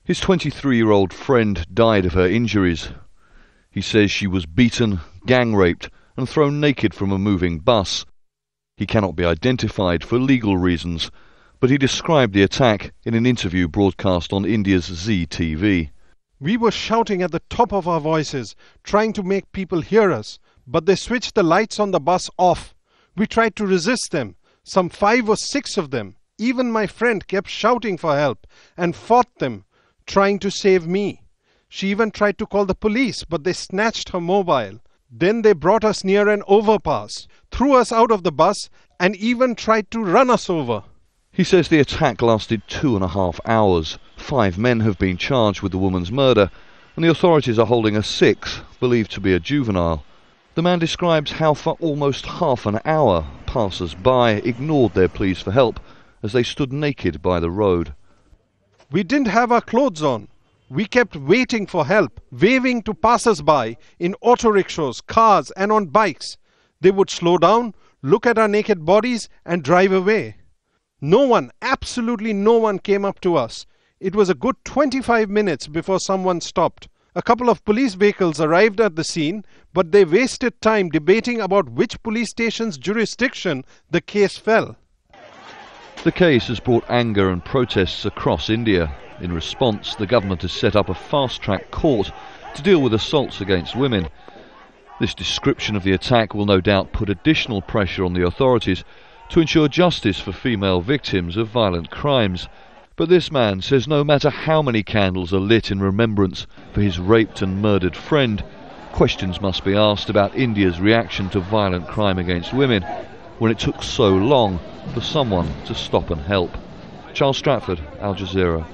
His 23-year-old friend died of her injuries. He says she was beaten, gang-raped and thrown naked from a moving bus. He cannot be identified for legal reasons, but he described the attack in an interview broadcast on India's Zee TV. We were shouting at the top of our voices, trying to make people hear us, but they switched the lights on the bus off. We tried to resist them, some 5 or 6 of them. Even my friend kept shouting for help and fought them, trying to save me. She even tried to call the police, but they snatched her mobile. Then they brought us near an overpass, threw us out of the bus, and even tried to run us over. He says the attack lasted 2.5 hours. 5 men have been charged with the woman's murder, and the authorities are holding a 6th, believed to be a juvenile. The man describes how for almost half an hour, passers-by ignored their pleas for help as they stood naked by the road. We didn't have our clothes on. We kept waiting for help, waving to passers-by in auto rickshaws, cars and on bikes. They would slow down, look at our naked bodies and drive away. No one, absolutely no one came up to us. It was a good 25 minutes before someone stopped. A couple of police vehicles arrived at the scene, but they wasted time debating about which police station's jurisdiction the case fell. The case has brought anger and protests across India. In response, the government has set up a fast-track court to deal with assaults against women. This description of the attack will no doubt put additional pressure on the authorities to ensure justice for female victims of violent crimes. But this man says no matter how many candles are lit in remembrance for his raped and murdered friend, questions must be asked about India's reaction to violent crime against women when it took so long for someone to stop and help. Charles Stratford, Al Jazeera.